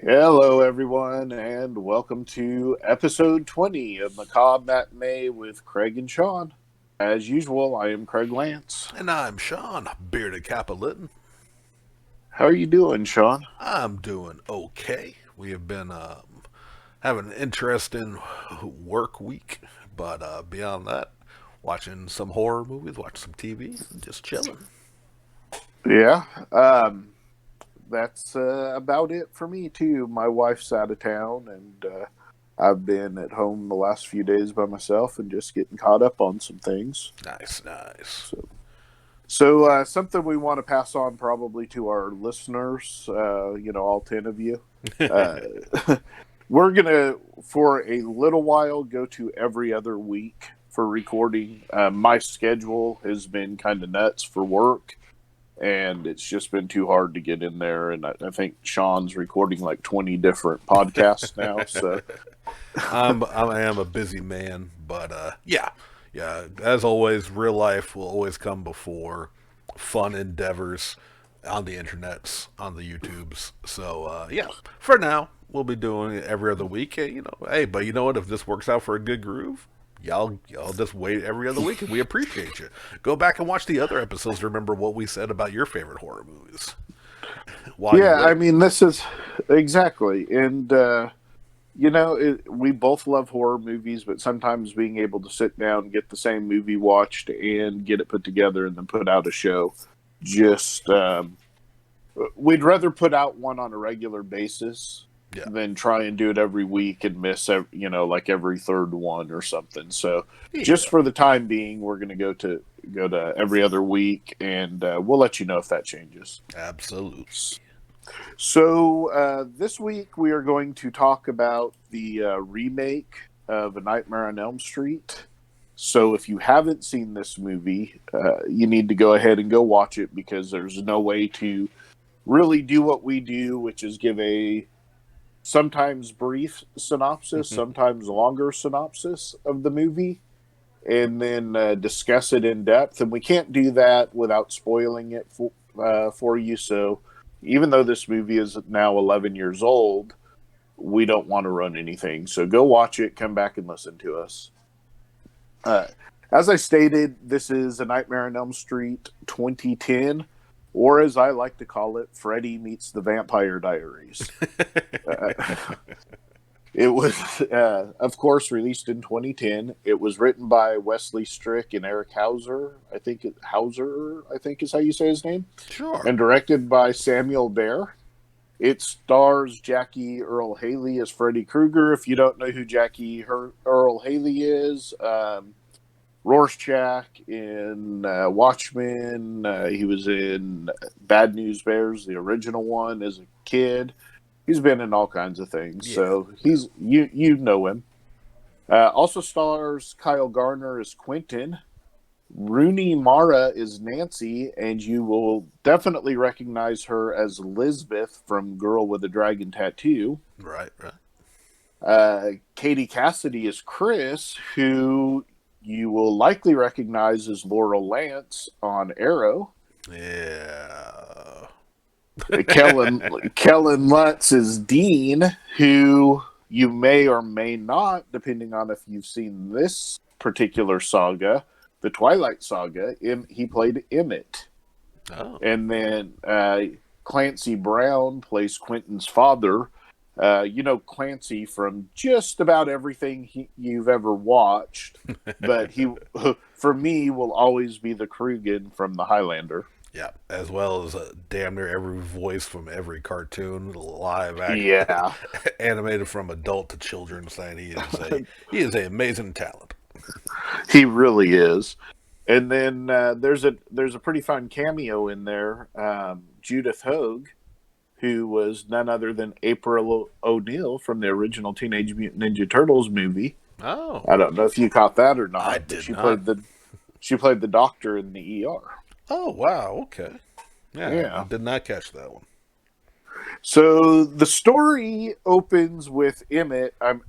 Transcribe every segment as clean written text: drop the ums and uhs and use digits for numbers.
Hello, everyone, and welcome to episode 20 of Macabre Matinee with Craig and Sean. As usual, I am Craig Lance. And I'm Sean, bearded Cappolitan. How are you doing, Sean? I'm doing okay. We have been having an interesting work week, but beyond that, watching some horror movies, watching some TV, and just chilling. Yeah, um, that's about it for me, too. My wife's out of town, and I've been at home the last few days by myself and just getting caught up on some things. Nice, nice. So, something we want to pass on probably to our listeners, all 10 of you. Uh, we're going to, for a little while, go to every other week for recording. My schedule has been kind of nuts for work, and it's just been too hard to get in there. And I think Sean's recording like 20 different podcasts now. So, I am a busy man, but yeah. As always, real life will always come before fun endeavors on the internets, on the YouTubes. So yeah, for now we'll be doing it every other week. Hey, but you know what? If this works out for a good groove, y'all just wait every other week, and we appreciate you. Go back and watch the other episodes to remember what we said about your favorite horror movies while you yeah, I wait. mean, this is exactly. And, we both love horror movies, but sometimes being able to sit down, get the same movie watched, and get it put together and then put out a show, just we'd rather put out one on a regular basis Yeah, than try and do it every week and miss, like every third one or something. So, just yeah, for the time being, we're going to go to every other week, and we'll let you know if that changes. absolutely. So this week we are going to talk about the remake of A Nightmare on Elm Street. So if you haven't seen this movie, you need to go ahead and go watch it because there's no way to really do what we do, which is give a sometimes brief synopsis, sometimes longer synopsis of the movie, and then discuss it in depth. And we can't do that without spoiling it for you. So even though this movie is now 11 years old, we don't want to run anything. So go watch it, come back and listen to us. Uh, as I stated, this is A Nightmare on Elm Street 2010, or as I like to call it, Freddy meets the Vampire Diaries. Uh, it was, of course, released in 2010. It was written by Wesley Strick and Eric Hauser. Hauser, I think is how you say his name, Sure. and directed by Samuel Baer. It stars Jackie Earl Haley as Freddy Krueger. If you don't know who Earl Haley is, Rorschach in Watchmen. He was in Bad News Bears, the original one, as a kid. He's been in all kinds of things, Yeah, so yeah. you know him. Also stars Kyle Garner as Quentin. Rooney Mara is Nancy, and you will definitely recognize her as Lisbeth from Girl with a Dragon Tattoo. Right, right. Katie Cassidy is Chris, who you will likely recognize as Laurel Lance on Arrow. Yeah. Kellen Lutz is Dean, who you may or may not, depending on if you've seen this particular saga, the Twilight Saga. He played Emmett. Oh. And then Clancy Brown plays Quentin's father. Clancy from just about everything you've ever watched, but he, for me, will always be the Krugen from the Highlander. Yeah, as well as damn near every voice from every cartoon, live act, Yeah, animated from adult to children, saying he is a amazing talent. he really is. And then there's a pretty fun cameo in there. Judith Hogue, who was none other than April O'Neil from the original Teenage Mutant Ninja Turtles movie. Oh, I don't know if you caught that or I not, but did not. she played the doctor in the ER. Oh wow, okay. Yeah, I Yeah. did not catch that one. So the story opens with I'm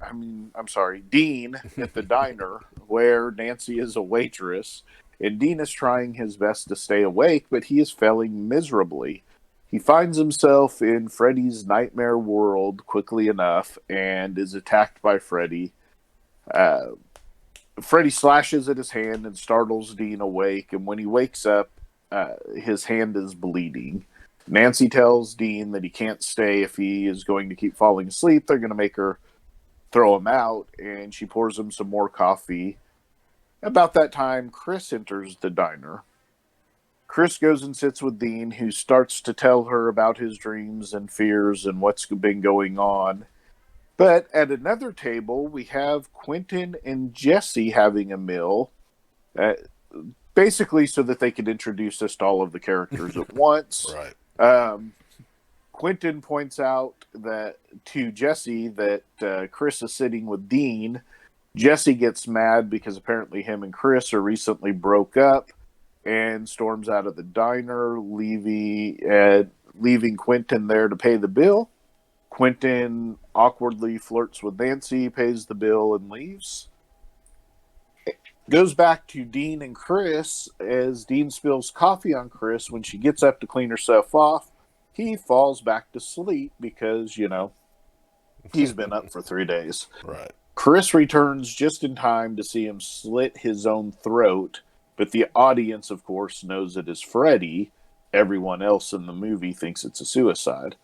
sorry, Dean at the diner where Nancy is a waitress, and Dean is trying his best to stay awake, but he is failing miserably. He finds himself in Freddy's nightmare world quickly enough and is attacked by Freddy. Uh, Freddy slashes at his hand and startles Dean awake, and when he wakes up, his hand is bleeding. Nancy tells Dean that he can't stay if he is going to keep falling asleep. They're going to make her throw him out, and she pours him some more coffee. About that time, Chris enters the diner. Chris goes and sits with Dean, who starts to tell her about his dreams and fears and what's been going on. But at another table, we have Quentin and Jesse having a meal, uh, basically so that they could introduce us to all of the characters at once. Right. Quentin points out that to Jesse that Chris is sitting with Dean. Jesse gets mad because apparently him and Chris are recently broke up and storms out of the diner, leaving Quentin there to pay the bill. Quentin awkwardly flirts with Nancy, pays the bill, and leaves. Goes back to Dean and Chris as Dean spills coffee on Chris. When she gets up to clean herself off, he falls back to sleep because, he's been up for 3 days. Right. Chris returns just in time to see him slit his own throat, but the audience, of course, knows it is Freddy. Everyone else in the movie thinks it's a suicide,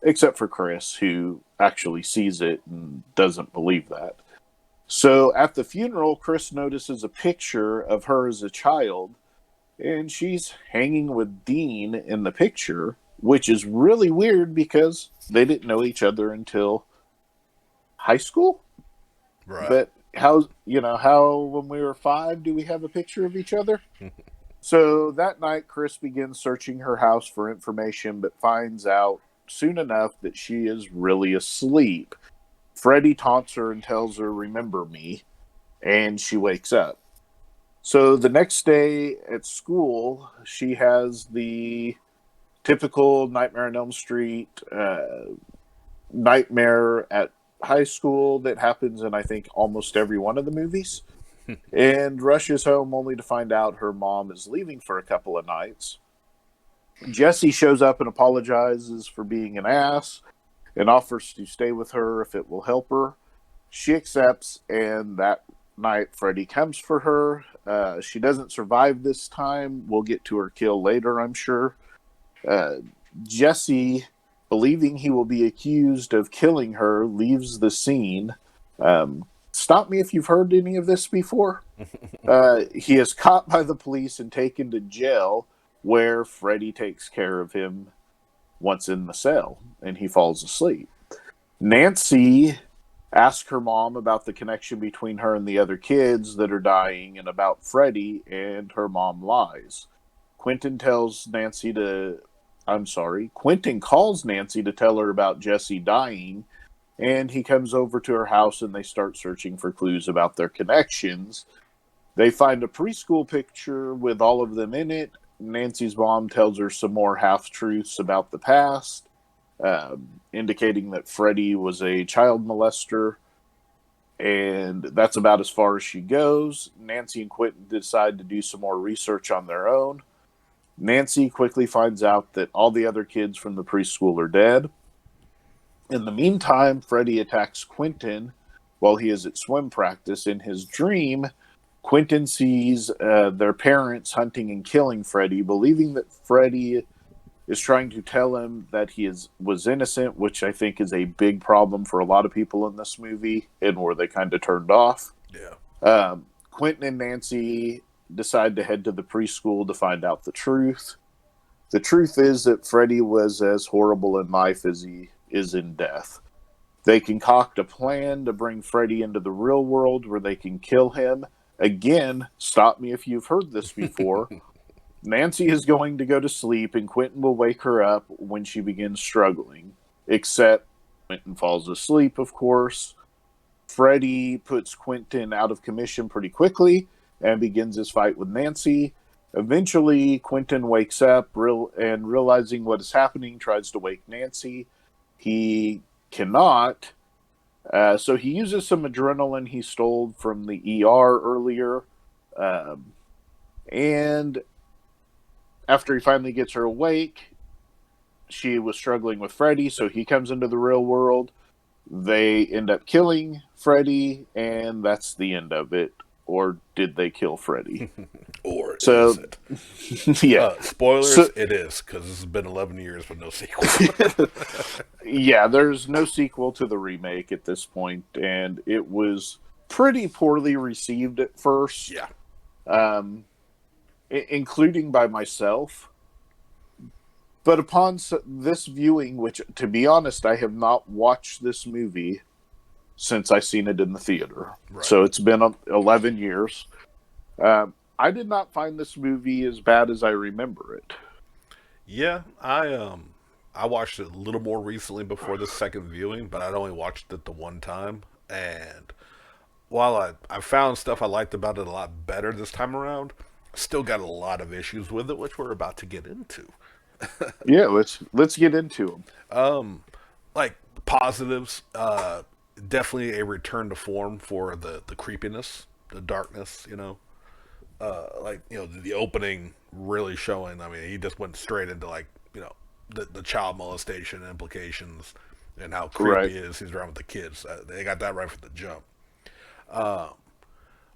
except for Chris, who actually sees it and doesn't believe that. So at the funeral, Chris notices a picture of her as a child, and she's hanging with Dean in the picture, which is really weird because they didn't know each other until high school. Right. But how when we were 5, do we have a picture of each other? So that night, Chris begins searching her house for information, but finds out soon enough that she is really asleep. Freddy taunts her and tells her, "Remember me," and she wakes up. So the next day at school, she has the typical Nightmare on Elm Street nightmare at high school that happens in, I think, almost every one of the movies, and rushes home only to find out her mom is leaving for a couple of nights. Jesse shows up and apologizes for being an ass and offers to stay with her if it will help her. She accepts, and that night Freddy comes for her. She doesn't survive this time. We'll get to her kill later, I'm sure. Jesse, believing he will be accused of killing her, leaves the scene. Stop me if you've heard any of this before. He is caught by the police and taken to jail, where Freddy takes care of him once in the cell, and he falls asleep. Nancy asks her mom about the connection between her and the other kids that are dying and about Freddy, and her mom lies. Quentin calls Nancy to tell her about Jesse dying, and he comes over to her house and they start searching for clues about their connections. They find a preschool picture with all of them in it. Nancy's mom tells her some more half-truths about the past, indicating that Freddy was a child molester, and that's about as far as she goes. Nancy and Quentin decide to do some more research on their own. Nancy quickly finds out that all the other kids from the preschool are dead. In the meantime, Freddy attacks Quentin while he is at swim practice. In his dream, Quentin sees their parents hunting and killing Freddy, believing that Freddy is trying to tell him that was innocent, which I think is a big problem for a lot of people in this movie, and where they kind of turned off. Yeah. Quentin and Nancy decide to head to the preschool to find out the truth. The truth is that Freddy was as horrible in life as he is in death. They concoct a plan to bring Freddy into the real world where they can kill him. Again, stop me if you've heard this before. Nancy is going to go to sleep, and Quentin will wake her up when she begins struggling. Except Quentin falls asleep, of course. Freddy puts Quentin out of commission pretty quickly and begins his fight with Nancy. Eventually, Quentin wakes up and realizing what is happening, tries to wake Nancy. He cannot. So he uses some adrenaline he stole from the ER earlier. And after he finally gets her awake, she was struggling with Freddy, so he comes into the real world. They end up killing Freddy, and that's the end of it. Or did they kill Freddy? Or is So, it? yeah. Spoilers, So, it is, because this has been 11 years with no sequel. yeah, there's no sequel to the remake at this point, and it was pretty poorly received at first, Yeah. um, including by myself. But upon this viewing, which, to be honest, I have not watched this movie since I seen it in the theater. Right. So it's been 11 years. I did not find this movie as bad as I remember it. Yeah, I watched it a little more recently before the second viewing, but I'd only watched it the one time. And while I found stuff I liked about it a lot better this time around, I still got a lot of issues with it, which we're about to get into. Yeah, let's get into them. Like positives, definitely a return to form for the creepiness, the darkness. Like the opening really showing. I mean, he just went straight into like the child molestation implications and how creepy Right. it is. He's around with the kids. They got that right from the jump.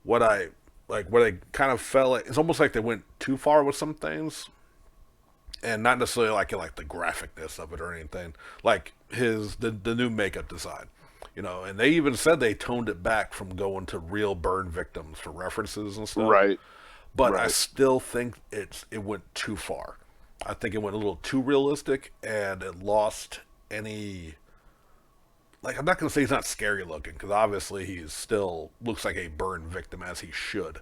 What I like, what I kind of felt like, it's almost like they went too far with some things, and not necessarily like in like the graphicness of it or anything. Like the new makeup design, and they even said they toned it back from going to real burn victims for references and stuff. Right. But I Right. still think it went too far. I think it went a little too realistic, and it lost any. Like, I'm not gonna say he's not scary looking, because obviously he still looks like a burn victim as he should.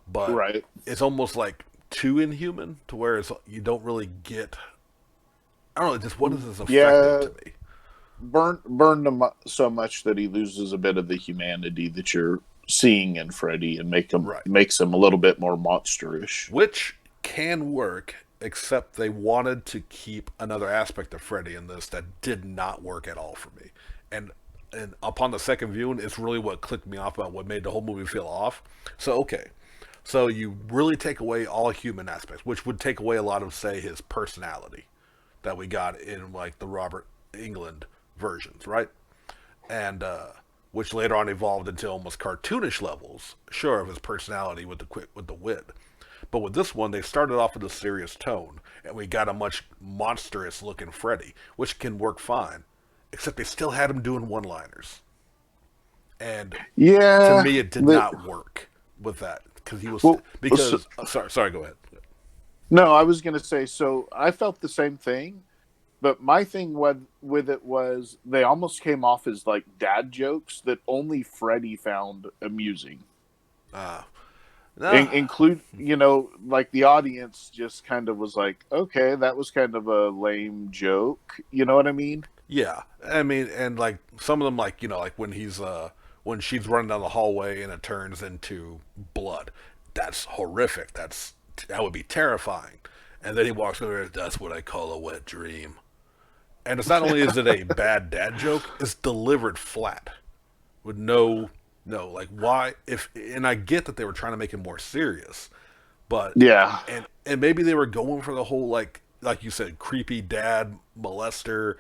But Right. it's almost like too inhuman to where you don't really get. I don't know. Just what is this effective Yeah. to me? Burned him so much that he loses a bit of the humanity that you're seeing in Freddy, and Right. makes him a little bit more monsterish. Which can work, except they wanted to keep another aspect of Freddy in this that did not work at all for me. And and upon the second viewing, it's really what clicked me off about what made the whole movie feel off. So okay, so you really take away all human aspects, which would take away a lot of, say, his personality that we got in like the Robert England versions, right? And which later on evolved into almost cartoonish levels, sure, of his personality with the wit. But with this one, they started off with a serious tone, and we got a much monstrous looking Freddy, which can work fine, except they still had him doing one-liners, and to Yeah. me, it did not work with that because he was Well, so, because sorry, go ahead. no, I was going to say, so I felt the same thing, but my thing with it was they almost came off as like dad jokes that only Freddy found amusing. Uh, nah, Include, like the audience just kind of was like, okay, that was kind of a lame joke. You know what I mean? yeah, I mean, and like some of them, like like when she's running down the hallway and it turns into blood. That's horrific. That would be terrifying. And then he walks over. That's what I call a wet dream. And it's not only is it a bad dad joke, it's delivered flat with no like why if and I get that they were trying to make it more serious, but Yeah. and maybe they were going for the whole like you said creepy dad molester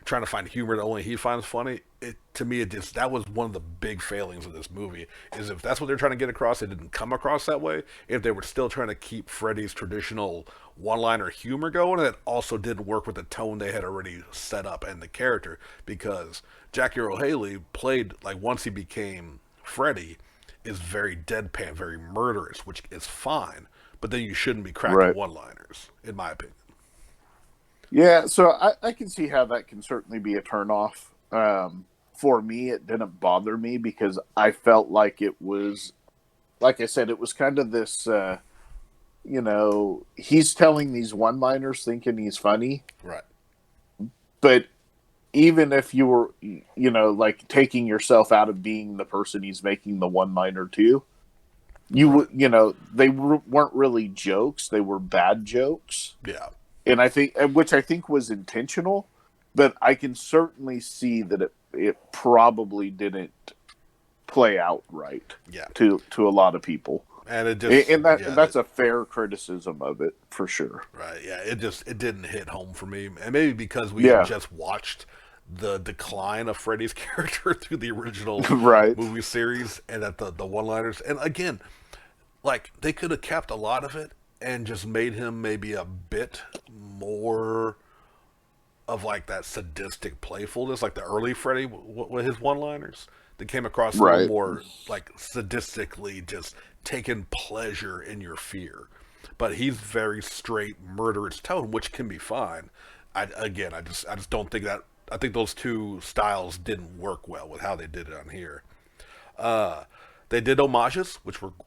trying to find humor that only he finds funny. It to me it just that was one of the big failings of this movie is if that's what they're trying to get across, it didn't come across that way. If they were still trying to keep Freddy's traditional one-liner humor going, it also didn't work with the tone they had already set up and the character because Jackie Earle Haley played like once he became Freddy is very deadpan, very murderous, which is fine. But then you shouldn't be cracking Right. one-liners, in my opinion. Yeah. So I can see how that can certainly be a turnoff. For me, it didn't bother me because I felt like it was, like I said, it was kind of this, he's telling these one liners thinking he's funny. Right. But even if you were, like taking yourself out of being the person he's making the one liner to, you Right. would, they weren't really jokes. They were bad jokes. Yeah. And which I think was intentional, but I can certainly see that it probably didn't play out right Yeah. to a lot of people. and it just And yeah, that's a fair criticism of it for sure. right, yeah, it didn't hit home for me, and maybe because we had Yeah, just watched the decline of Freddy's character through the original right, movie series, and at the one liners, and again, like they could have kept a lot of it and just made him maybe a bit more of like that sadistic playfulness, like the early Freddy with his one-liners. That came across a little right. more like sadistically, just taking pleasure in your fear. But he's very straight, murderous tone, which can be fine. I just don't think that. I think those two styles didn't work well with how they did it on here. Uh, they did homages,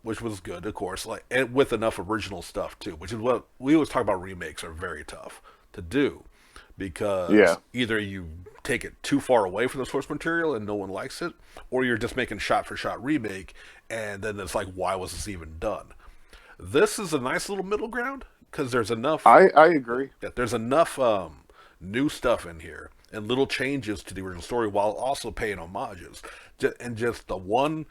which was good, of course, like and with enough original stuff too, which is what we always talk about. Remakes are very tough to do Yeah, because either you take it too far away from the source material and no one likes it, or you're just making shot for shot remake, and then it's like, why was this even done? This is a nice little middle ground because there's enough. I agree. Yeah, there's enough new stuff in here and little changes to the original story while also paying homages. And just the one,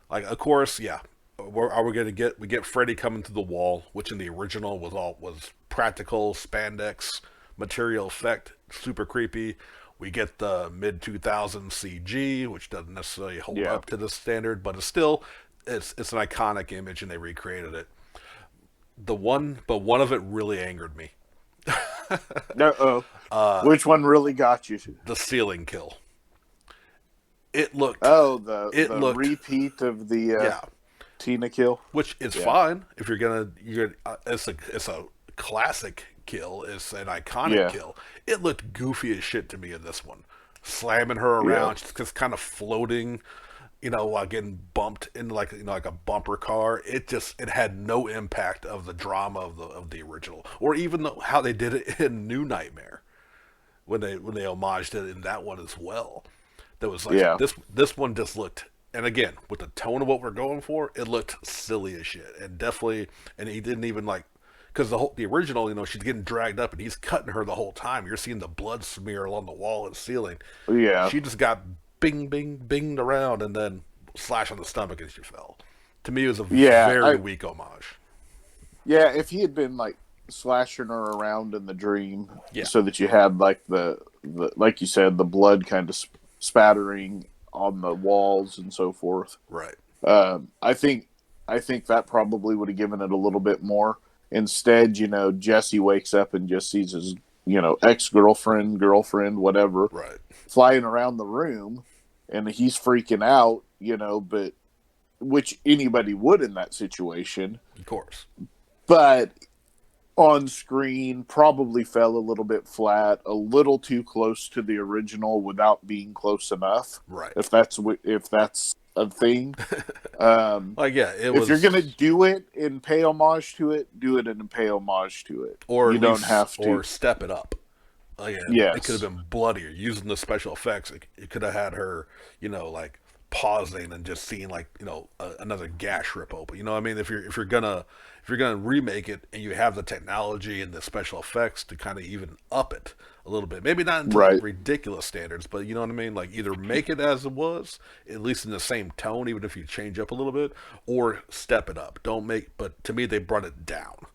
like, of course, yeah. Are we gonna get we get Freddy coming through the wall, which in the original was practical spandex material effect, super creepy. We get the mid 2000s CG, which doesn't necessarily hold Yeah. up to the standard, but it's an iconic image, and they recreated it. But one of it really angered me. No, which one really got you? The ceiling kill. It looked Oh, it the looked repeat of the yeah, Tina kill. which is Yeah, fine if you're it's a classic kill, it's an iconic yeah, kill. It looked goofy as shit to me in this one, slamming her yeah, around, just kind of floating, while getting bumped in like like a bumper car. It had no impact of the drama of the original, or even how they did it in New Nightmare when they homaged it in that one as well. That was like yeah, this one just looked, and again with the tone of what we're going for, it looked silly as shit, and definitely, and he didn't even like because the original, she's getting dragged up and he's cutting her the whole time. You're seeing the blood smear along the wall and ceiling. yeah, She just got bing bing binged around and then slash on the stomach and she fell. To me, it was a yeah. very weak homage. Yeah. If he had been like slashing her around in the dream, Yeah, so that you had like the like you said, the blood kind of spattering on the walls and so forth. right. I think that probably would have given it a little bit more. Instead, Jesse wakes up and just sees his, ex girlfriend, whatever, Right. flying around the room, and he's freaking out, but which anybody would in that situation. Of course. But on screen, probably fell a little bit flat, a little too close to the original without being close enough. Right. If that's a thing. Um, Like yeah, it if was, you're gonna do it and pay homage to it, do it and pay homage to it. or You at don't least have to. or step it up. Again, it could have Yes. been bloodier using the special effects. It could have had her, like pausing and just seeing like another gash rip open. You know what I mean? If you're gonna remake it and you have the technology and the special effects to kind of even up it a little bit, maybe not into like Right. ridiculous standards, but you know what I mean? Like either make it as it was, at least in the same tone, even if you change up a little bit, or step it up. Don't make. But to me, they brought it down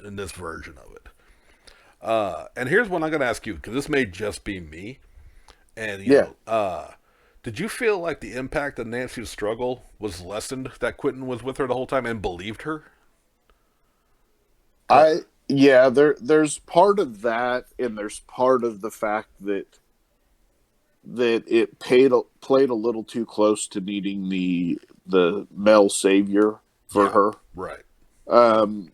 in this version of it. And here's one I'm going to ask you because this may just be me. And Yeah. did you feel like the impact of Nancy's struggle was lessened that Quentin was with her the whole time and believed her? I yeah, there's part of that, and there's part of the fact that it played a little too close to needing the male savior for Yeah, her. right. Um,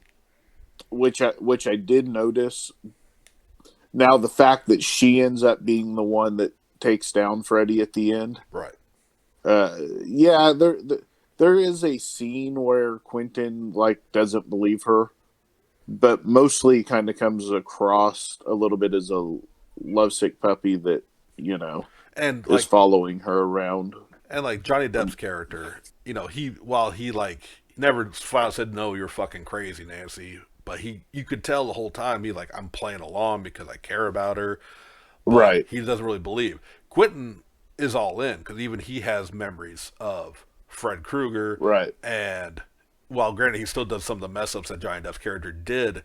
which I did notice. Now the fact that she ends up being the one that takes down Freddy at the end. Right. Yeah, there is a scene where Quentin like doesn't believe her, but mostly kind of comes across a little bit as a lovesick puppy that And is like following her around. Johnny Depp's character, he while he like never flat out said no, you're fucking crazy, Nancy, but you could tell the whole time he like I'm playing along because I care about her, but Right, he doesn't really believe. Quentin is all in because even he has memories of Fred Krueger right, and while granted he still does some of the mess ups that Johnny Depp's character did,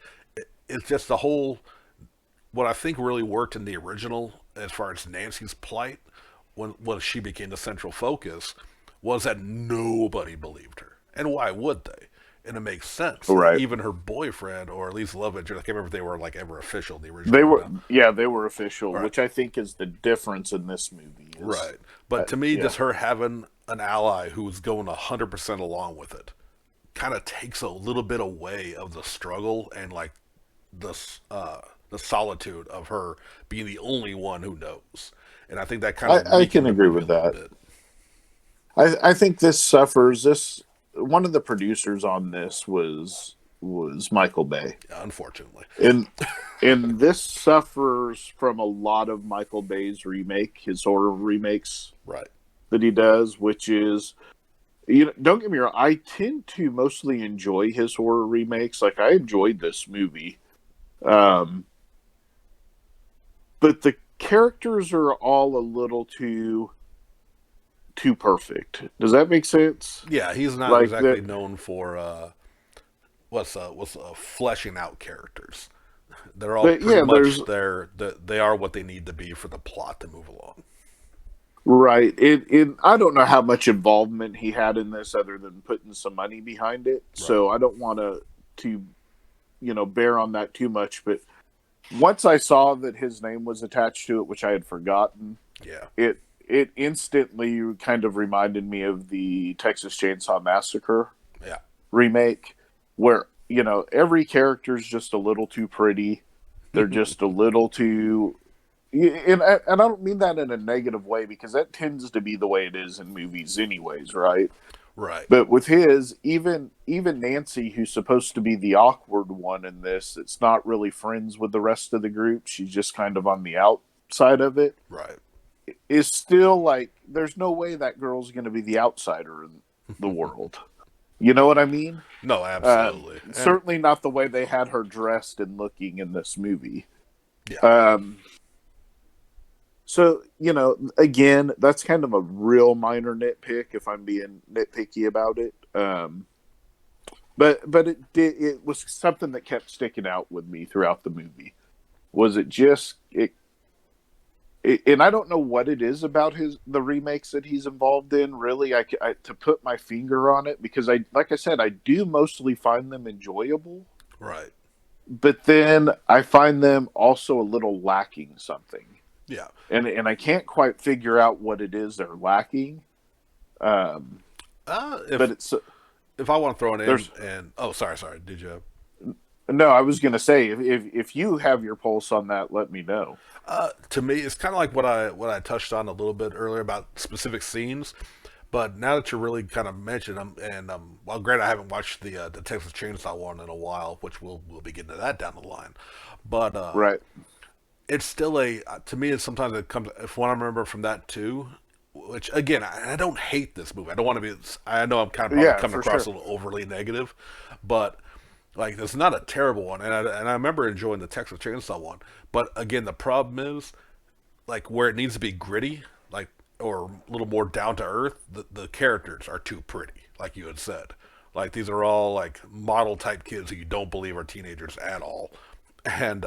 it's just the whole what I think really worked in the original as far as Nancy's plight when she became the central focus was that nobody believed her. And why would they? And it makes sense. Right. Even her boyfriend, or at least love interest, I can't remember if they were like ever official in the original They or were, not. yeah, they were official, Right. which I think is the difference in this movie. Is Right. But to me, yeah, just her having an ally who's going 100% along with it kind of takes a little bit away of the struggle and like the the solitude of her being the only one who knows. And I think that kind of I can weakened the agree movie a with little that. bit. I think this suffers. This one of the producers on this was Michael Bay, Unfortunately. and and this suffers from a lot of Michael Bay's remake, his horror remakes Right. that he does, which is, you know, don't get me wrong, I tend to mostly enjoy his horror remakes. Like I enjoyed this movie, um, but the characters are all a little too perfect. Does that make sense? Yeah, he's not Like exactly that, known for what's fleshing out characters. They're all pretty yeah. much There's they are what they need to be for the plot to move along. right. It. I don't know how much involvement he had in this, other than putting some money behind it. Right. So I don't want to bear on that too much. But once I saw that his name was attached to it, which I had forgotten, Yeah. it instantly kind of reminded me of the Texas Chainsaw Massacre Yeah. remake, where every character's just a little too pretty. They're just a little too, and I don't mean that in a negative way, because that tends to be the way it is in movies, anyways, right? Right. But with his, even Nancy, who's supposed to be the awkward one in this, it's not really friends with the rest of the group. She's just kind of on the outside of it. Right. Is still like, there's no way that girl's going to be the outsider in the world. You know what I mean? No, absolutely. And Certainly not the way they had her dressed and looking in this movie. yeah. So, again, that's kind of a real minor nitpick if I'm being nitpicky about it. But it was something that kept sticking out with me throughout the movie. Was it just and I don't know what it is about the remakes that he's involved in. Really, to put my finger on it, because like I said, I do mostly find them enjoyable, Right. but then I find them also a little lacking something, Yeah. and I can't quite figure out what it is they're lacking. If But if I want to throw it in there's and oh sorry, did you no. I was gonna say, if you have your pulse on that, let me know. to me it's kind of like what I touched on a little bit earlier about specific scenes. But now that you really kind of mentioned them, and well, granted, I haven't watched the Texas Chainsaw one in a while, which we'll be getting to that down the line. But Right. it's still a to me. It's sometimes it comes if what I remember from that too. Which again, I don't hate this movie. I don't want to be. I know I'm kind of probably Yeah, coming for across sure. a little overly negative, but like it's not a terrible one. And I remember enjoying the Texas Chainsaw one. But again, the problem is like where it needs to be gritty, like or a little more down to earth. The characters are too pretty, like you had said. Like these are all like model type kids who you don't believe are teenagers at all, and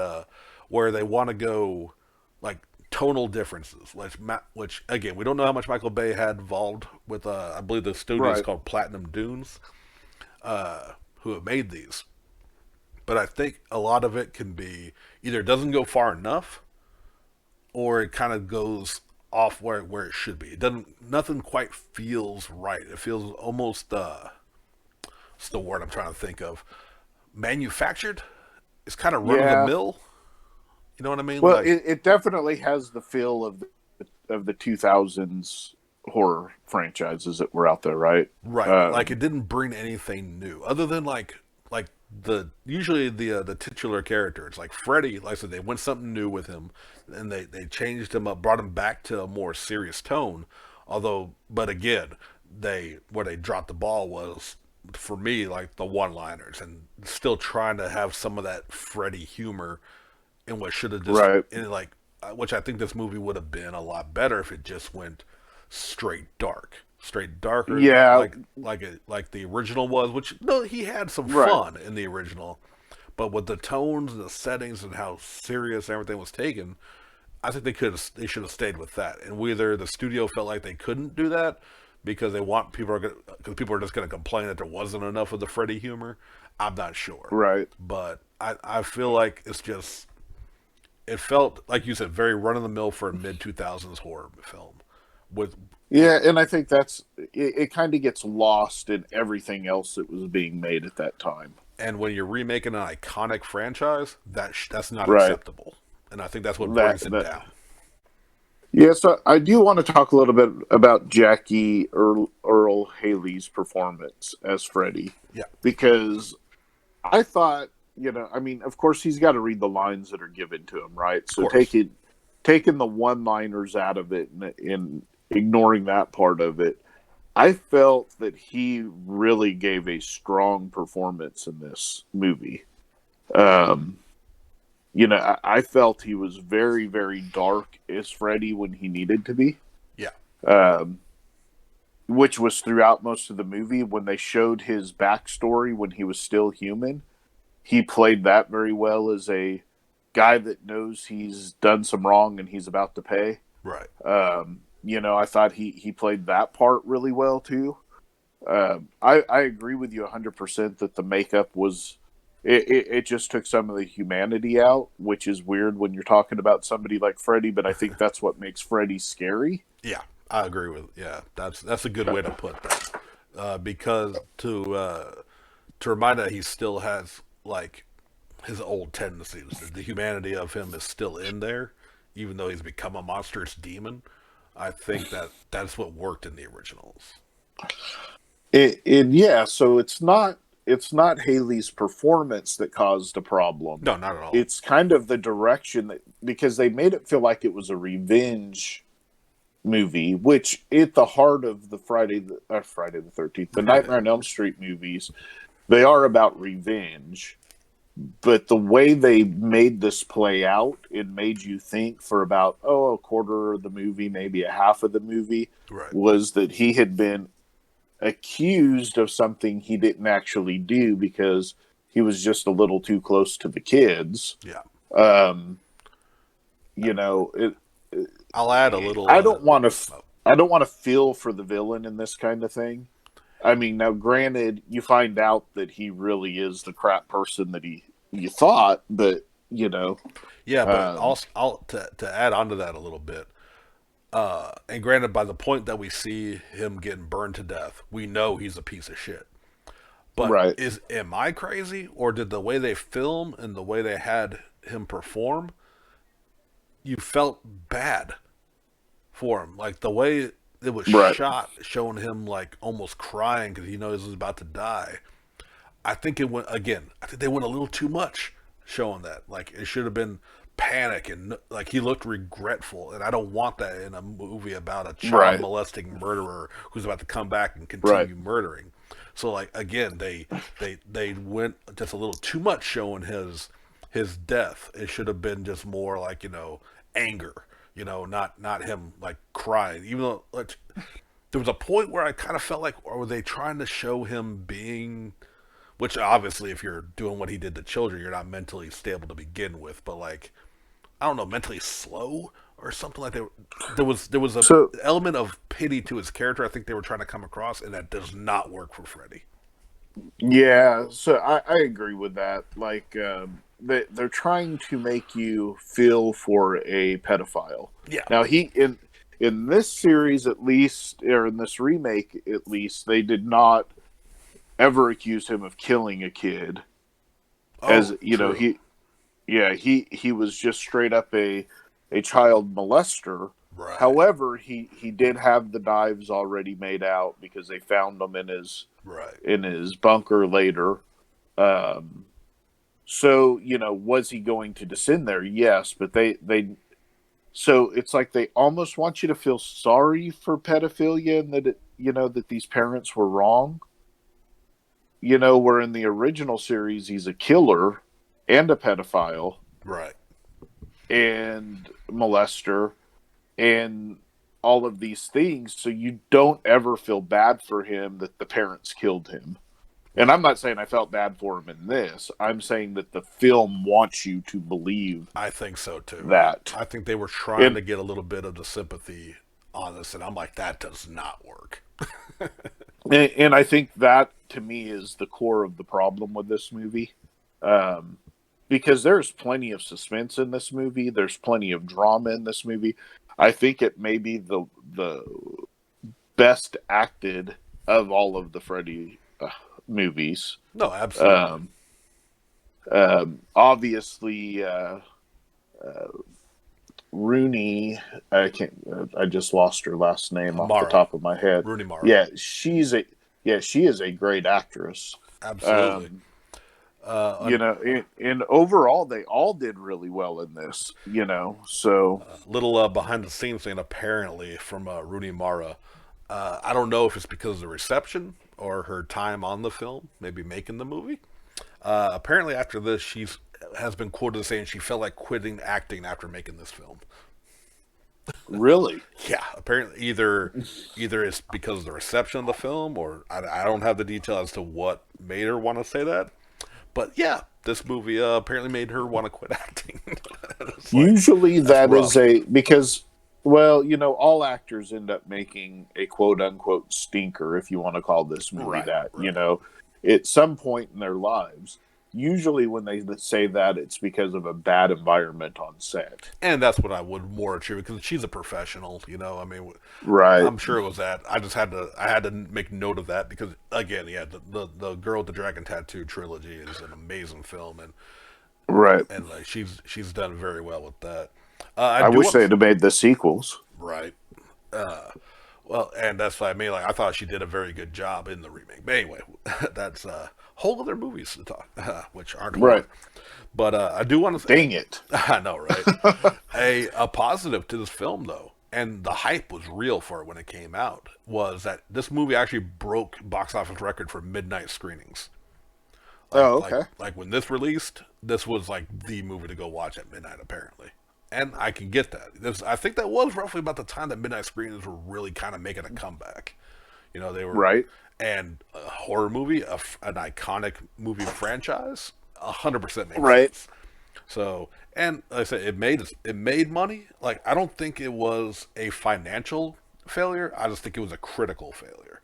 where they want to go like tonal differences, which again we don't know how much Michael Bay had involved with. I believe the studio is Right. called Platinum Dunes, who have made these. But I think a lot of it can be either it doesn't go far enough, or it kind of goes off where it should be. It doesn't. Nothing quite feels right. It feels almost. What's the word I'm trying to think of? Manufactured. It's kind of run of the Yeah. mill. You know what I mean? Well, Like it definitely has the feel of the 2000s horror franchises that were out there, right? right. Like Um, it didn't bring anything new other than like the usually the titular characters like Freddy. Like I said, they went something new with him, and they changed him up, brought him back to a more serious tone. Although, but again, they where they dropped the ball was for me like the one-liners and still trying to have some of that Freddy humor in what should have just right. in like which I think this movie would have been a lot better if it just went straight dark. straight darker, Yeah, like the original was. Which no, he had some right. fun in the original, but with the tones and the settings and how serious everything was taken, I think they should have stayed with that. And whether the studio felt like they couldn't do that because because people are just going to complain that there wasn't enough of the Freddy humor, I'm not sure. Right. But I feel like it felt like you said very run of the mill for a mid 2000s horror film with Yeah, and I think it kind of gets lost in everything else that was being made at that time. and when you're remaking an iconic franchise, that's not Right. acceptable. And I think that's what That brings it that down. Yeah, so I do want to talk a little bit about Earl Haley's performance as Freddy, Yeah, because I thought, I mean, of course he's got to read the lines that are given to him, right? of So course. taking the one-liners out of it and ignoring that part of it, I felt that he really gave a strong performance in this movie. Um, I felt he was very, very dark as Freddy when he needed to be, Yeah, um, which was throughout most of the movie. When they showed his backstory when he was still human, he played that very well as a guy that knows he's done some wrong and he's about to pay. right. I thought he played that part really well too. I agree with you 100% that the makeup was it just took some of the humanity out, which is weird when you're talking about somebody like Freddy, but I think that's what makes Freddy scary. Yeah, I agree with. Yeah, that's a good way to put that. Because to remind that he still has like his old tendencies. The humanity of him is still in there, even though he's become a monstrous demon. I think that's what worked in the originals. Yeah, so it's not Haley's performance that caused a problem. No, not at all. It's kind of the direction that, because they made it feel like it was a revenge movie, which at the heart of the Friday the 13th, the Nightmare on Elm Street movies, they are about revenge. But the way they made this play out, it made you think for about a quarter of the movie, maybe a half of the movie, Right. was that he had been accused of something he didn't actually do because he was just a little too close to the kids. Yeah. Um, you know, it, I'll add a little. I don't want to. Oh, I don't want to feel for the villain in this kind of thing. I mean, now granted, you find out that he really is the crap person that you thought, but yeah, but um, also to add on to that a little bit. And granted, by the point that we see him getting burned to death, we know he's a piece of shit. But right, am I crazy, or did the way they film and the way they had him perform, you felt bad for him? Like the way it was right, shot, showing him like almost crying because he knows he's about to die. I think it went again. I think they went a little too much showing that. Like it should have been panic and like he looked regretful, and I don't want that in a movie about a child right, molesting murderer who's about to come back and right, continue murdering. So like again, they went just a little too much showing his death. It should have been just more like anger. Not him like crying. Even though like there was a point where I kind of felt like, or were they trying to show him being, which obviously, if you're doing what he did to children, you're not mentally stable to begin with. But like, I don't know, mentally slow or something like that. There was a so element of pity to his character. I think they were trying to come across, and that does not work for Freddy. yeah, so I agree with that. Like, they're trying to make you feel for a pedophile. Yeah, Now, in this series, at least, or in this remake, at least, they did not ever accuse him of killing a kid. As oh, true. he was just straight up a child molester. Right, However, he did have the knives already made out because they found them right, in his bunker later. Um, so was he going to descend there? Yes, but they so it's like they almost want you to feel sorry for pedophilia and that that these parents were wrong. Where in the original series he's a killer and a pedophile right. and molester, and all of these things, so you don't ever feel bad for him that the parents killed him. And Right. I'm not saying I felt bad for him in this. I'm saying that the film wants you to believe I think so too. that. I think they were trying And to get a little bit of the sympathy on this, and I'm like, that does not work. and I think that to me is the core of the problem with this movie. Um, because there's plenty of suspense in this movie. There's plenty of drama in this movie. I think it may be the best acted of all of the Freddy movies. No, absolutely. Um, obviously, Rooney. I can't. I just lost her last name off the Mara, top of my head. Rooney Mara, Yeah, she is a great actress. absolutely. Um, Uh, and overall, they all did really well in this. So little behind the scenes thing apparently from Rooney Mara. I don't know if it's because of the reception or her time on the film, maybe making the movie. Apparently, after this, she's has been quoted as saying she felt like quitting acting after making this film. really, Yeah, apparently either it's because of the reception of the film, or I don't have the detail as to what made her want to say that. But yeah, this movie apparently made her want to quit acting. It's like usually that's that is rough, a because well, all actors end up making a quote unquote stinker, if you want to call this movie right? that. Right. At some point in their lives. Usually, when they say that, it's because of a bad environment on set. And that's what I would more attribute because she's a professional. I mean, Right, I'm sure it was that. I had to make note of that because again, yeah, the Girl with the Dragon Tattoo trilogy is an amazing film, right. and like she's done very well with that. I I do wish want they'd have made the sequels. right. Well, and that's what I mean. Like I thought she did a very good job in the remake. But anyway, that's whole other movies to talk, which aren't Right. horror. But I do want to. Dang it. I know, right? A positive to this film, though, and the hype was real for it when it came out, was that this movie actually broke box office record for midnight screenings. Like Oh, like okay. like when this released, this was like the movie to go watch at midnight, apparently. And I can get that. I think that was roughly about the time that midnight screenings were really kind of making a comeback. They were, Right. and a horror movie, an iconic movie franchise, 100% makes Right. sense. So, and like I said, it made money. Like I don't think it was a financial failure. I just think it was a critical failure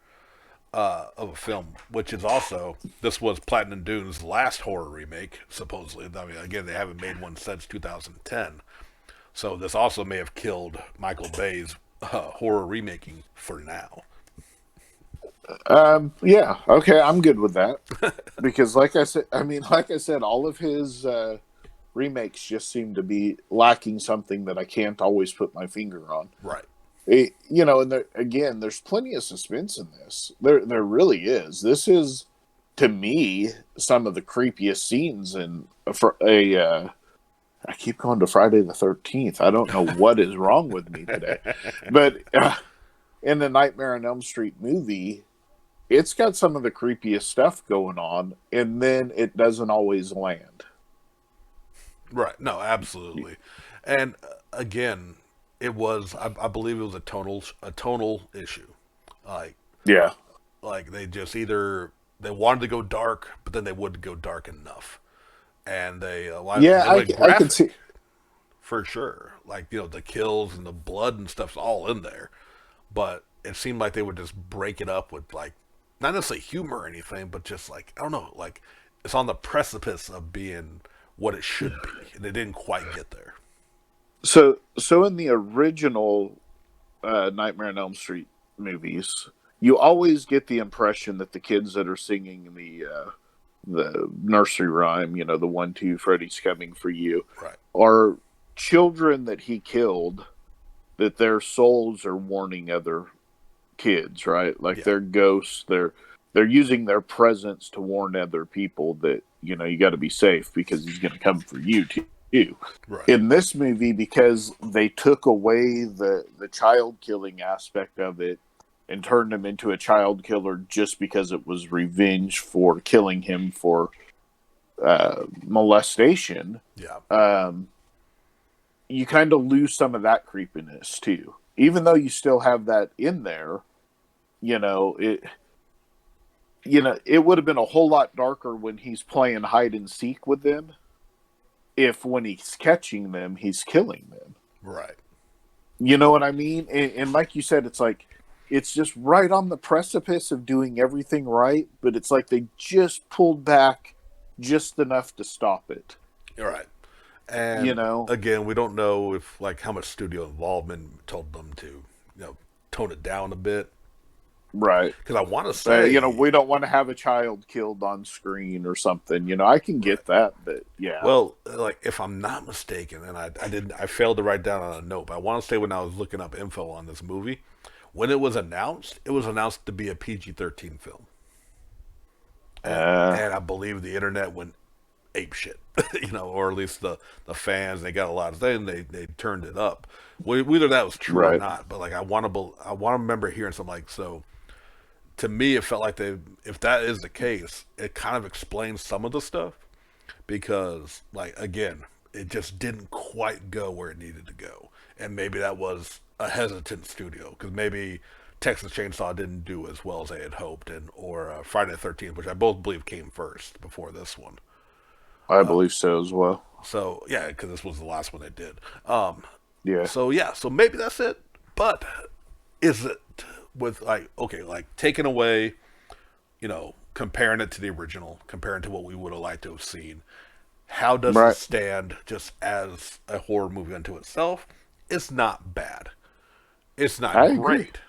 of a film, which is also this was Platinum Dune's last horror remake, supposedly. I mean, again, they haven't made one since 2010. So this also may have killed Michael Bay's horror remaking for now. Yeah. Okay. I'm good with that because, like I said, all of his remakes just seem to be lacking something that I can't always put my finger on. Right. And again, there's plenty of suspense in this. There really is. This is, to me, some of the creepiest scenes in for a. I keep going to Friday the 13th. I don't know what is wrong with me today, but in the Nightmare on Elm Street movie, it's got some of the creepiest stuff going on, and then it doesn't always land. Right. No, absolutely. And again, I believe it was a tonal issue. Like Yeah. like they just either they wanted to go dark, but then they wouldn't go dark enough, and Yeah, they went I can see. graphic for sure. Like the kills and the blood and stuff's all in there, but it seemed like they would just break it up with like not necessarily humor or anything, but just like I don't know, like it's on the precipice of being what it should be, and it didn't quite get there. So in the original Nightmare on Elm Street movies, you always get the impression that the kids that are singing the nursery rhyme, the 1, 2, Freddy's coming for you, Right. are children that he killed. That their souls are warning other kids, right? Like Yeah. they're ghosts. They're using their presence to warn other people that you got to be safe because he's going to come for you too. Right. In this movie, because they took away the child killing aspect of it and turned him into a child killer just because it was revenge for killing him for molestation. Yeah. You kind of lose some of that creepiness too. even though you still have that in there, you know, it would have been a whole lot darker when he's playing hide and seek with them if when he's catching them, he's killing them. Right. You know what I mean? And like you said, it's like, it's just right on the precipice of doing everything right, but it's like they just pulled back just enough to stop it. You're right. You And know? again, we don't know if like how much studio involvement told them to, tone it down a bit. Right. Because I want to say, We don't want to have a child killed on screen or something. I can right. get that, but yeah. Well, like if I'm not mistaken, and I failed to write down on a note, but I want to say when I was looking up info on this movie, when it was announced to be a PG-13 film, Uh, and I believe the internet went ape shit, or at least the fans. They got a lot of things. They turned it up. Whether that was true or right. not, but like I want to remember hearing something like so. To me, it felt like if that is the case, it kind of explains some of the stuff because, like, again, it just didn't quite go where it needed to go, and maybe that was a hesitant studio because maybe Texas Chainsaw didn't do as well as they had hoped, and or Friday the 13th, which I both believe came first before this one. I believe so as well. So yeah, because this was the last one they did. Yeah. So yeah, so maybe that's it. But is it with like okay, like taking away, comparing it to the original, comparing to what we would have liked to have seen? How does it Right. stand just as a horror movie unto itself? It's not bad. It's I not agree. great,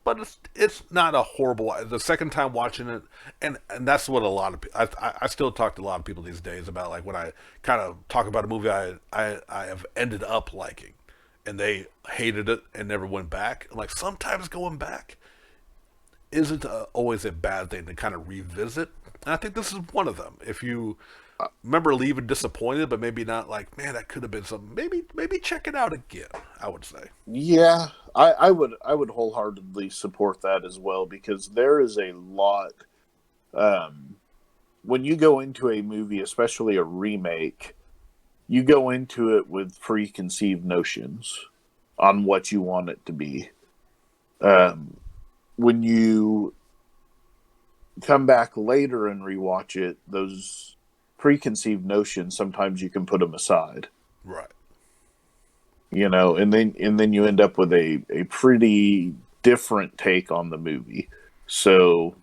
but it's not a horrible. The second time watching it, and that's what a lot of I still talk to a lot of people these days about like when I kind of talk about a movie I have ended up liking, and they hated it and never went back. Like sometimes going back isn't always a bad thing to kind of revisit, and I think this is one of them. If you remember leaving disappointed, but maybe not like, man, that could have been something. Maybe check it out again. I would say. Yeah, I would wholeheartedly support that as well because there is a lot. Um, when you go into a movie, especially a remake, you go into it with preconceived notions on what you want it to be. Um, when you come back later and rewatch it, those preconceived notions sometimes you can put them aside, Right. and then you end up with a pretty different take on the movie. So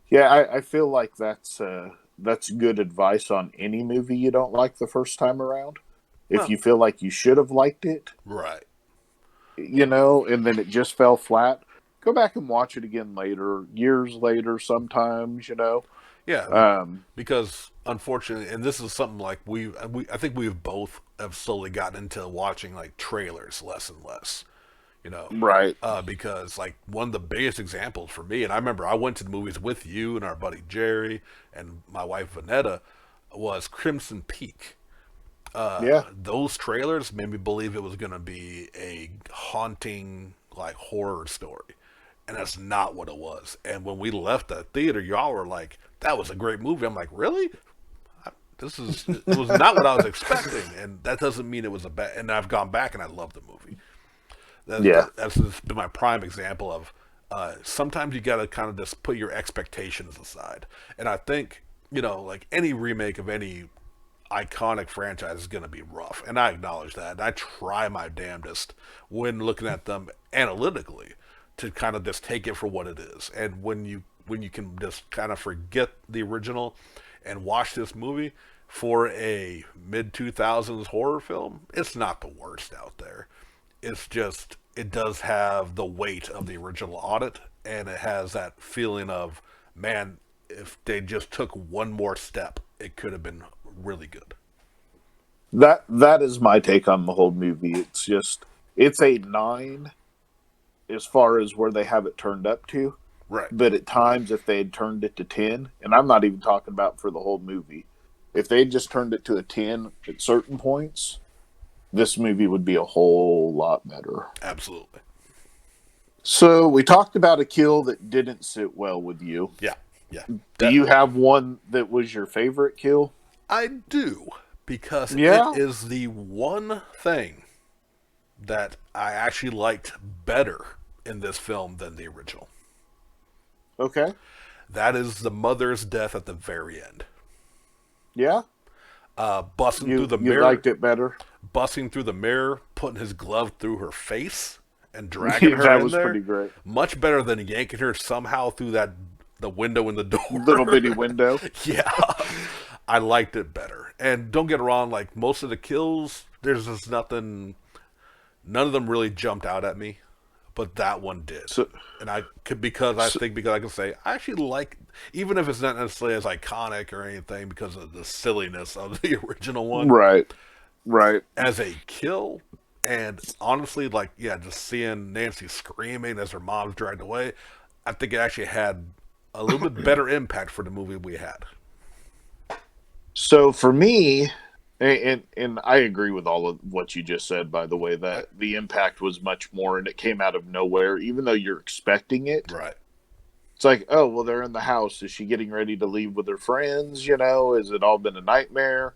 yeah, I feel like that's good advice on any movie you don't like the first time around. If Well, you feel like you should have liked it, right. and then it just fell flat, go back and watch it again later, years later, sometimes. Yeah, Um, because unfortunately, and this is something like I think we've both have slowly gotten into watching like trailers less and less. You know, right. because like one of the biggest examples for me, and I remember I went to the movies with you and our buddy Jerry and my wife Vanetta, was Crimson Peak. Yeah. Those trailers made me believe it was going to be a haunting like horror story, and that's not what it was. And when we left the theater, y'all were like, "That was a great movie." I'm like, "Really? It was not what I was expecting." And that doesn't mean it was a bad. And I've gone back and I love the movie. Yeah. That's just been my prime example of sometimes you got to kind of just put your expectations aside. And I think like any remake of any iconic franchise is going to be rough, and I acknowledge that. And I try my damnedest when looking at them analytically to kind of just take it for what it is. And when you can just kind of forget the original and watch this movie for a mid 2000s horror film, it's not the worst out there. It's just it does have the weight of the original audit, and it has that feeling of man, if they just took one more step, it could have been really good. That is my take on the whole movie. It's a 9 as far as where they have it turned up to. Right. But at times, if they had turned it to 10, and I'm not even talking about for the whole movie, if they had just turned it to a 10 at certain points, this movie would be a whole lot better. Absolutely. So we talked about a kill that didn't sit well with you. Yeah. Yeah. Do you have one that was your favorite kill? I do because it Yeah. is the one thing that I actually liked better in this film than the original. Okay. That is the mother's death at the very end. Yeah. Busting through the You mirror, liked it better. busting through the mirror, putting his glove through her face, and dragging Yeah, her that in was pretty there. great. Much better than yanking her somehow through the window in the Little door. bitty window. Yeah, I liked it better. And don't get wrong, like most of the kills, there's just nothing. None of them really jumped out at me, but that one did. So, And I could because I so think because I can say I actually like, even if it's not necessarily as iconic or anything because of the silliness of the original one, right, right. as a kill. And honestly, like, yeah, just seeing Nancy screaming as her mom's dragged away, I think it actually had a little bit better impact for the movie we had. So for me, and I agree with all of what you just said. By the way, Right. that the impact was much more, and it came out of nowhere. Even though you're expecting it, Right. it's like, oh well, they're in the house. Is she getting ready to leave with her friends? You know, has it all been a nightmare?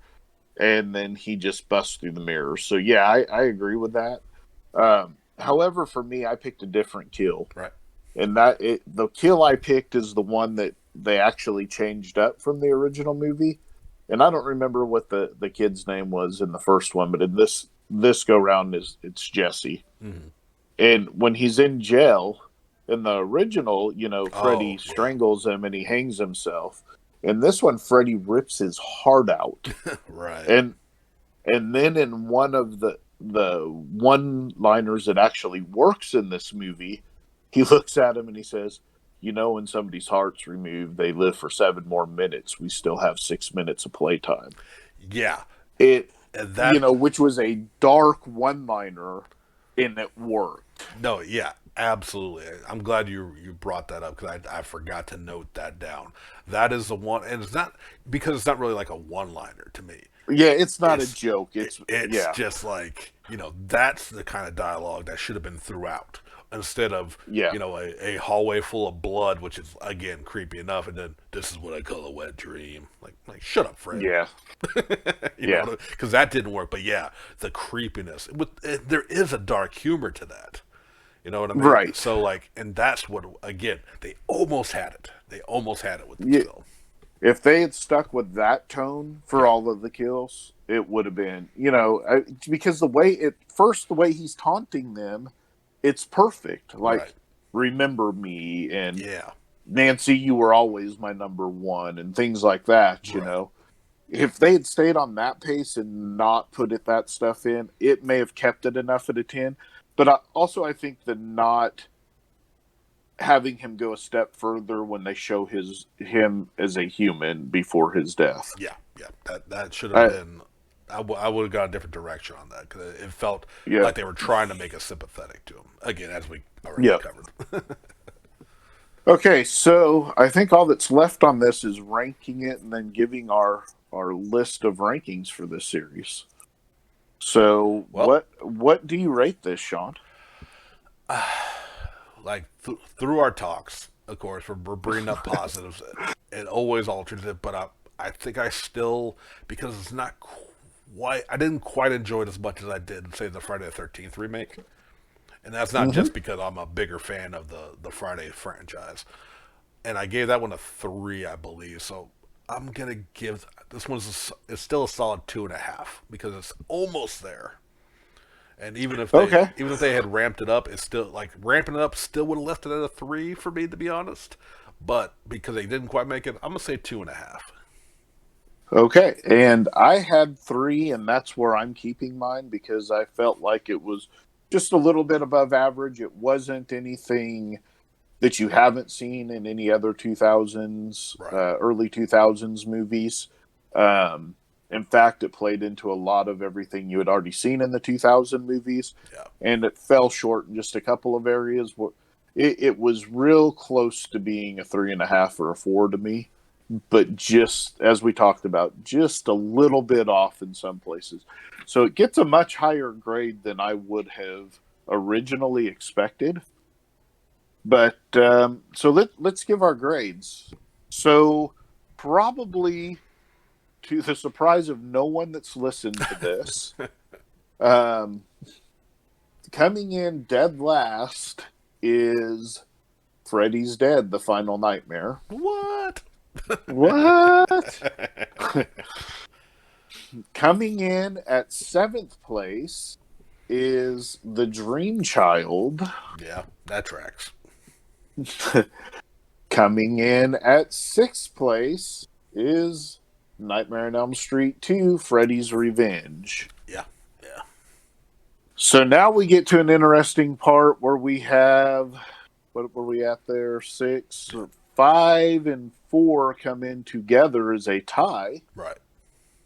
And then he just busts through the mirror. So yeah, I agree with that. However, for me, I picked a different kill, Right. and the kill I picked is the one that they actually changed up from the original movie. And I don't remember what the kid's name was in the first one, but in this go round is it's Jesse. Mm-hmm. And when he's in jail in the original, you know, Freddy Oh, yeah. strangles him and he hangs himself. In this one, Freddy rips his heart out, Right. and then in one of the one liners that actually works in this movie, he looks at him and he says, "You know, when somebody's heart's removed, they live for 7 more minutes. We still have 6 minutes of playtime." Yeah. It, And you that, know, which was a dark one liner, and it worked. no, yeah, absolutely. I'm glad you brought that up because I forgot to note that down. That is the one, and it's not because it's not really like a one liner to me. Yeah, it's not a It's joke. it's Yeah, just like, that's the kind of dialogue that should have been throughout instead of yeah, a hallway full of blood, which is again creepy enough, and then this is what I call a wet dream. Like shut up, Fred. yeah, yeah. Because that didn't work. But yeah, the creepiness. There is a dark humor to that. You know what I mean? Right. So like, and that's what again they almost had it. They almost had it with this Yeah, film. if they had stuck with that tone for Yeah. all of the kills, it would have been, you know, because the way he's taunting them, it's perfect. Right. Like, remember me, and Yeah. Nancy, you were always my number one, and things like that, you Right. know. If they had stayed on that pace and not that stuff in, it may have kept it enough at a 10. But I think the not having him go a step further when they show him as a human before his death. Yeah. Yeah. That should have I, been. I would have got a different direction on that because it felt yeah, like they were trying to make us sympathetic to him. Again, as we already yeah. covered. Okay, so I think all that's left on this is ranking it and then giving our list of rankings for this series. So Well, what do you rate this, Sean? like through our talks, of course, we're bringing up positives. It always alters it, but I think I still, because it's not quite, I didn't quite enjoy it as much as I did, say, the Friday the 13th remake. And that's not Mm-hmm. just because I'm a bigger fan of the Friday franchise. And I gave that one a 3, I believe. So I'm gonna give this one's it's still a solid 2.5 because it's almost there. And Okay. even if they had ramped it up, it's still like ramping it up still would have left it at a 3 for me, to be honest. But because they didn't quite make it, I'm gonna say 2.5. Okay. And I had 3, and that's where I'm keeping mine because I felt like it was just a little bit above average. It wasn't anything that you haven't seen in any other 2000s, Right. early 2000s movies. Um, in fact, it played into a lot of everything you had already seen in the 2000 movies, Yeah. and it fell short in just a couple of areas. Where it was real close to being a 3.5 or a 4 to me, but just as we talked about, just a little bit off in some places. So it gets a much higher grade than I would have originally expected. But so let's give our grades. So probably to the surprise of no one that's listened to this, um, coming in dead last is Freddy's Dead, The Final Nightmare. What? What? Coming in at seventh place is The Dream Child. Yeah, that tracks. Coming in at sixth place is Nightmare on Elm Street 2, Freddy's Revenge. Yeah, yeah. So now we get to an interesting part where we have, what were we at there? 6, 5, and 4 come in together as a tie. Right.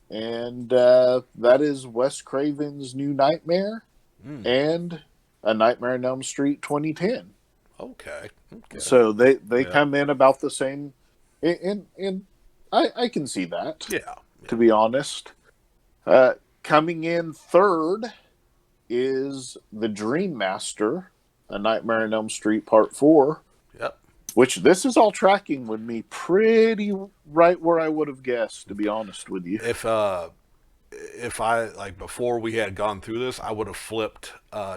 And that is Wes Craven's New Nightmare and A Nightmare on Elm Street 2010. Okay. So they come in about the same, and I can see that. Yeah. To be honest, coming in third is The Dream Master, A Nightmare on Elm Street Part 4. Yep. Which this is all tracking with me pretty right where I would have guessed, to be honest with you. If I like before we had gone through this, I would have flipped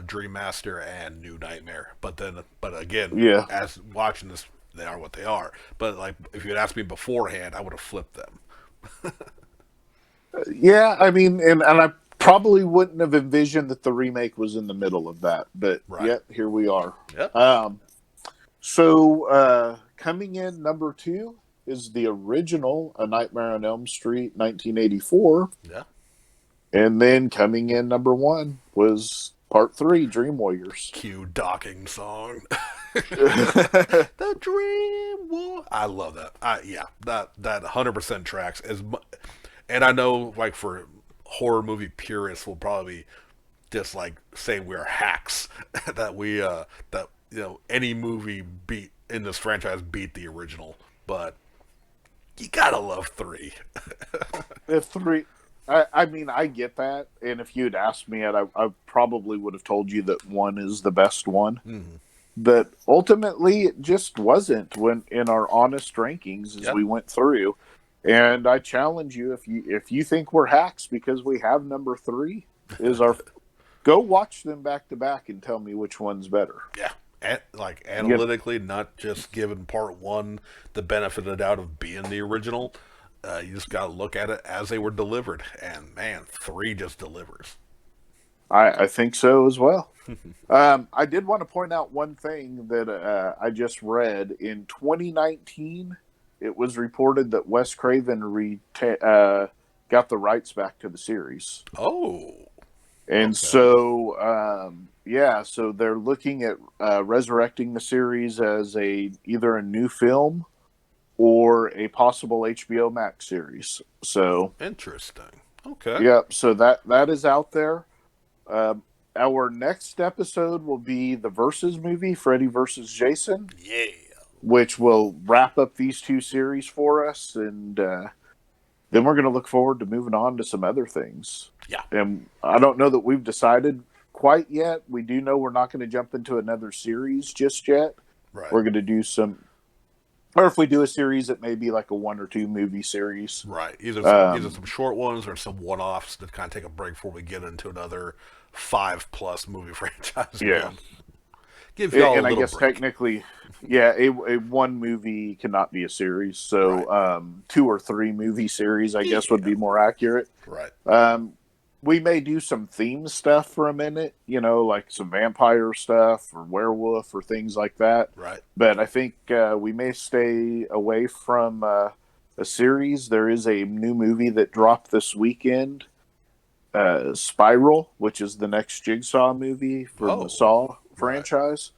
Dream Master and New Nightmare. But again, Yeah. as watching this, they are what they are. But like if you had asked me beforehand, I would have flipped them. Yeah, I mean, and I probably wouldn't have envisioned that the remake was in the middle of that, but yet here we are. Yep. So coming in number 2 is the original A Nightmare on Elm Street 1984. Yeah. And then coming in number 1 was Part 3, Dream Warriors. Cue docking song. The Dream War. I love that. That 100% tracks and I know like for horror movie purists will probably just like say we're hacks that we that any movie beat in this franchise beat the original, but you gotta love 3. If 3, I mean, I get that, and if you'd asked me it, I probably would have told you that 1 is the best one. Mm-hmm. But ultimately, it just wasn't when in our honest rankings as we went through. And I challenge you, if you think we're hacks because we have number 3 is our, go watch them back to back and tell me which one's better. Yeah. Like analytically, not just giving Part 1 the benefit of the doubt of being the original. You just got to look at it as they were delivered, and man, 3 just delivers. I think so as well. I did want to point out one thing that I just read. In 2019, it was reported that Wes Craven got the rights back to the series. Oh. And so, so they're looking at resurrecting the series as either a new film or a possible HBO Max series. So interesting. Okay. Yeah, so that is out there. Our next episode will be the Versus movie, Freddy versus Jason. Yeah. Which will wrap up these 2 series for us, and then we're going to look forward to moving on to some other things. Yeah. And I don't know that we've decided quite yet. We do know we're not going to jump into another series just yet. Right. We're going to do some, or if we do a series, it may be like a 1 or 2 movie series. Right. Either some short ones or some one-offs that kind of take a break before we get into another 5+ movie franchise. Yeah. Give y'all and a I guess break. technically, a 1 movie cannot be a series. So 2 or 3 movie series, I guess, would be more accurate. Right. We may do some theme stuff for a minute, like some vampire stuff or werewolf or things like that. Right. But I think we may stay away from a series. There is a new movie that dropped this weekend, Spiral, which is the next Jigsaw movie from the Saw franchise.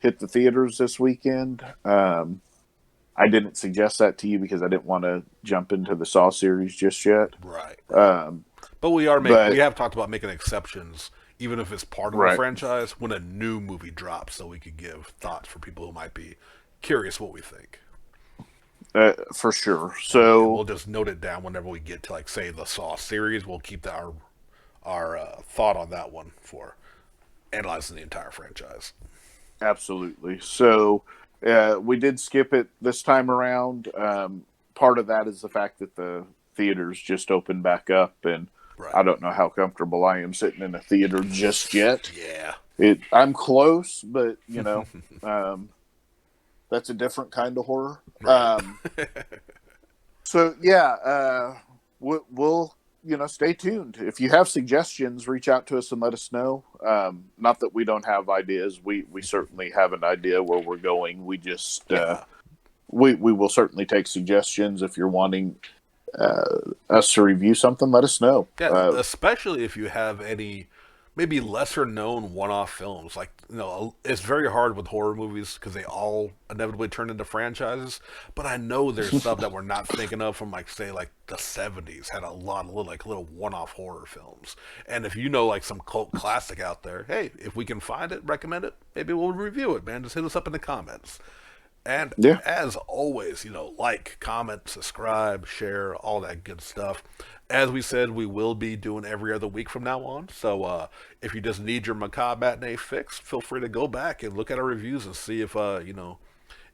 Hit the theaters this weekend. I didn't suggest that to you because I didn't want to jump into the Saw series just yet. Right. But we have talked about making exceptions, even if it's part of the Right. franchise, when a new movie drops, so we could give thoughts for people who might be curious what we think. For sure. So we'll just note it down whenever we get to, like, say, the Saw series. We'll keep our thought on that one for analyzing the entire franchise. Absolutely. So we did skip it this time around. Part of that is the fact that the theaters just opened back up, and Right. I don't know how comfortable I am sitting in a theater just yet. Yeah. I'm close, but um, that's a different kind of horror. Right. So yeah, we'll stay tuned. If you have suggestions, reach out to us and let us know. Not that we don't have ideas. We certainly have an idea where we're going. We just Yeah. we will certainly take suggestions. If you're wanting us to review something, let us know. Yeah, especially if you have any maybe lesser known one-off films. Like, it's very hard with horror movies because they all inevitably turn into franchises. But I know there's stuff that we're not thinking of from, like, say, like the 70s had a lot of little one-off horror films. And if you know like some cult classic out there, hey, if we can find it, recommend it, maybe we'll review it, man. Just hit us up in the comments. And Yeah. as always, like, comment, subscribe, share, all that good stuff. As we said, we will be doing every other week from now on. So if you just need your Macabre Matinee fix, feel free to go back and look at our reviews and see if,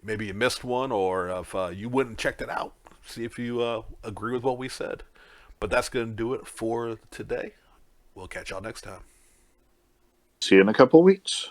maybe you missed one, or if you wouldn't checked it out. See if you agree with what we said. But that's going to do it for today. We'll catch y'all next time. See you in a couple weeks.